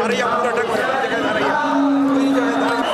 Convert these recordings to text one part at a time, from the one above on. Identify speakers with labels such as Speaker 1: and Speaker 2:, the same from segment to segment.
Speaker 1: দাঁড়িয়ে পুরোটা করে জায়গায় দাঁড়িয়ে ওই জায়গায় দাঁড়িয়ে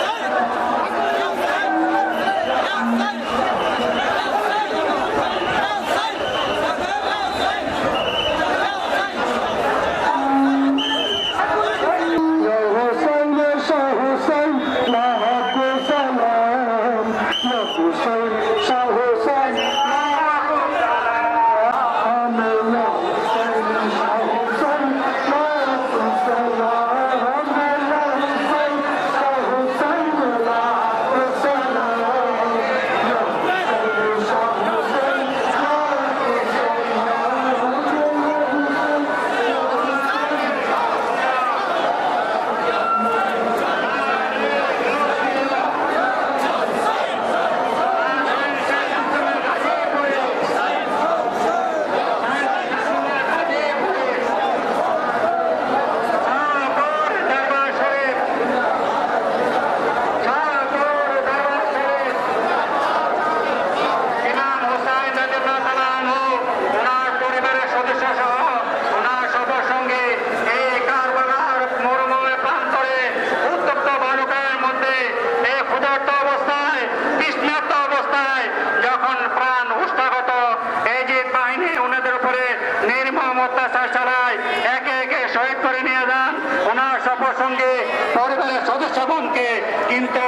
Speaker 2: প্রসঙ্গে পরিবারের সদস্যগণকে, কিন্তু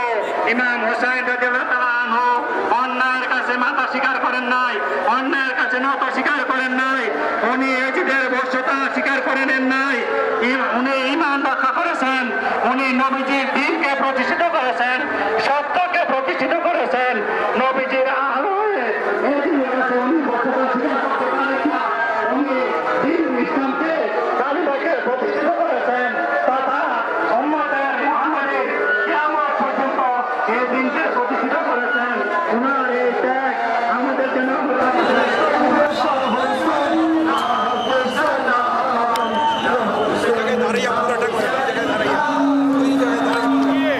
Speaker 2: ইমাম হুসাইন রাদিয়াল্লাহু তাআলা আনহু অন্যায়ের কাছে মাথা স্বীকার করেন নাই, অন্যায়ের কাছে নত স্বীকার করেন নাই, উনি এজিদের বর্ষতা স্বীকার করে নেন নাই, উনি ঈমান রক্ষা করেছেন, উনি নবীজির দ্বীনকে প্রতিষ্ঠিত করেছেন, সত্যকে প্রতিষ্ঠিত করেছেন, নবীজির আলোয় এজিদের কাছে উনি বর্ষতা স্বীকার করতে পারেন না, উনি দ্বীন ইসলামকে কালিমাকে প্রতিষ্ঠিত করেছেন তথা উম্মতের মুহাম্মাদের কিয়ামত পর্যন্ত এই দিনকে প্রতিষ্ঠিত করেছেন। উনার এই ত্যাগ আমাদের জন্য
Speaker 1: দাঁড়িয়ে পুরোটা করে জায়গায় দাঁড়িয়ে ওই জায়গায় দাঁড়িয়ে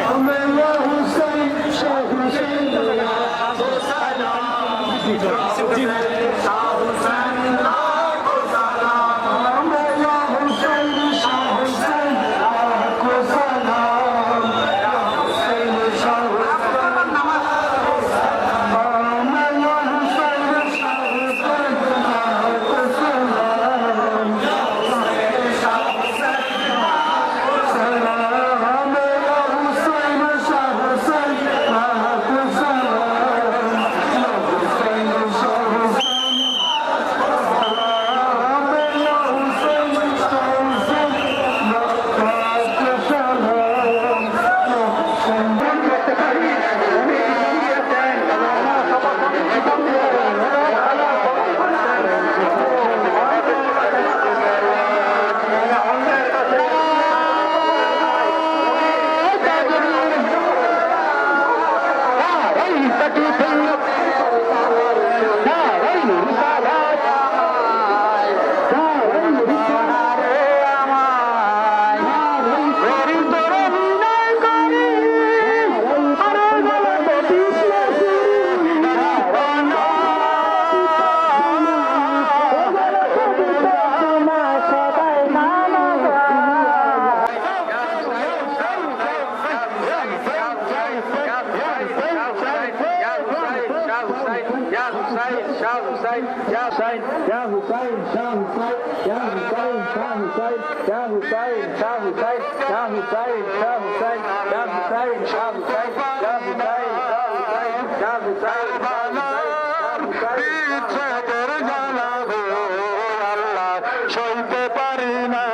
Speaker 2: সইতে পারি না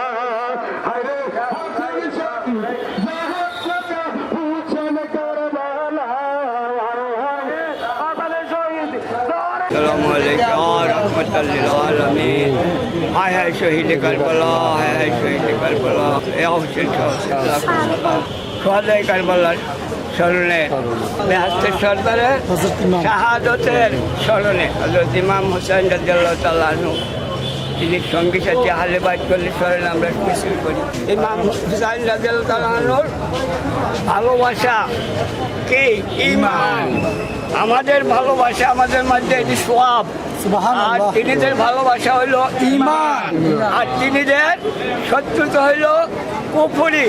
Speaker 3: السلام عليكم ورحمة للعالمين هاي شهيد كربلاء هاي شهيد كربلاء يا حسين شهداء كربلاء স্মরণে বেহেশতের সরদারের শাহাদতের স্মরণে হযরত ইমাম হুসাইন রাদিয়াল্লাহু তাআলা আনহু তিনি সঙ্গী সাথী আহলে বাইত কর্তৃক স্মরণে আমরা মিছিল করি। ইমাম হুসাইন রাদিয়াল্লাহু তাআলা আনহুর ভালোবাসা কি ঈমান, আমাদের ভালোবাসা আমাদের মধ্যে এটি সওয়াব, আর তিনিদের ভালোবাসা হইল ঈমান, আর তিনিদের শত্রুতা হইল কুফরি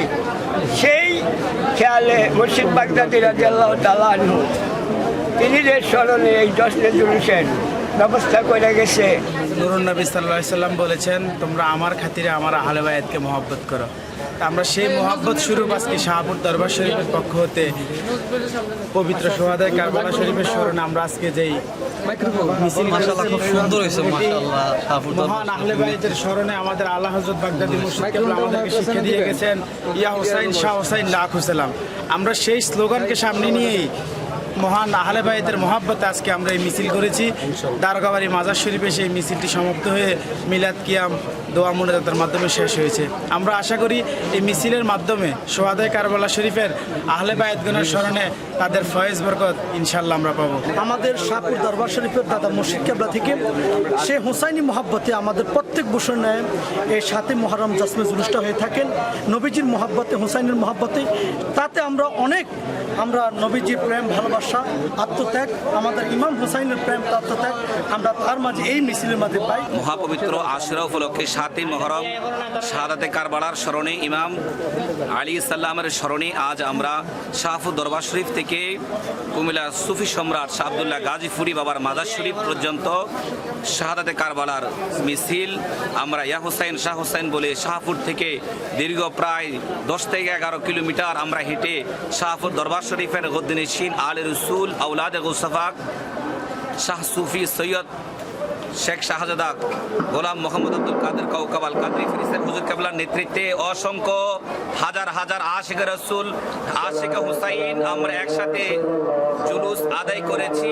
Speaker 3: সেই খেয়ালে মুর্শিদ বাগদাদি রাদিয়াল্লাহু তাআলা আনহু তিনি যে স্মরণে এই জশ্নে জুলুসের ব্যবস্থা করে গেছে।
Speaker 4: নুরুন নবী সাল্লাল্লাহু আলাইহি সাল্লাম বলেছেন, তোমরা আমার খাতিরে আমার আহলে বায়াতকে মহব্বত করো। তা আমরা সেই মহব্বত স্বরূপ আজকে শাহপুর দরবার শরীফের পক্ষ হতে পবিত্র সোহাদায়ে কারবালা শরীফের স্মরণে আমরা আজকে যেই মিছিল
Speaker 5: মাশাআল্লাহ খুব সুন্দর হয়েছে মাশাআল্লাহ। শাহপুর
Speaker 4: মহান আহলে বায়াতের স্মরণে আমাদের আলা হযরত বাগদাদি মুর্শিদ কেবলা আমাদেরকে শিক্ষা দিয়ে গেছেন, ইয়া হুসাইন শাহ হুসাইন লাখ সালাম। আমরা সেই স্লোগানকে সামনে নিয়েই মহান আহলে বায়াতের মহাব্বতে আজকে আমরা এই মিছিল করেছি। দারোগাবাড়ি মাজার শরীফে সেই মিছিলটি সমাপ্ত হয়ে মিলাদ কিয়াম দোয়া মুনাজাতের মাধ্যমে শেষ হয়েছে। আমরা আশা করি এই মিছিলের মাধ্যমে সোহাদায়ে কারবালা শরীফের আহলে বায়াতগণের স্মরণে তাদের ফয়েজ বরকত ইনশাআল্লাহ আমরা পাবো।
Speaker 6: আমাদের শাহপুর দরবার শরীফের দাদা মুর্শিদ কেবলা থেকে সে হুসাইনি মহাব্বতে আমাদের প্রত্যেক বছর নেয় এই 7 মুহররম জশ্নে জুলুসটা হয়ে থাকেন নবীজির মহাব্বতে, হুসাইনের মহাব্বতে। তাতে আমরা নবীজির প্রেম, ভালোবাসা, আত্মত্যাগ, আমাদের ইমাম হুসাইনের প্রেম, আত্মত্যাগ আমরা তার মাঝে এই মিছিলের মাঝে পাই।
Speaker 7: মহাপবিত্র আশুরা উপলক্ষে 7ই মুহররম শাহাদাতে কারবালার স্মরণে ইমাম আলী সাল্লামের স্মরণে আজ আমরা শাহপুর দরবার শরীফ থেকে কুমিল্লা সুফি সম্রাট শাহ আব্দুল্লাহ গাজীপুরি বাবার মাজার শরীফ পর্যন্ত শাহাদাতে কারবালার মিছিল আমরা ইয়া হুসাইন শাহ হুসাইন বলে শাহপুর থেকে দীর্ঘ প্রায় 10 থেকে 11 কিলোমিটার আমরা হেঁটে শাহপুর দরবার শরীফের গদ্দিনশীন আলে রসুল আউলাদে গুস্তাফা শাহ সুফি সৈয়দ শেখ শাহজাদা গোলাম মোহাম্মদ আব্দুল কাদের কাউকাবাল কাদরি ফিরিস্তার হুজুর কেবলার নেতৃত্বে অসংখ্য হাজার হাজার আশিক রসুল আশিক হুসাইন আমরা একসাথে জুলুস আদায় করেছি।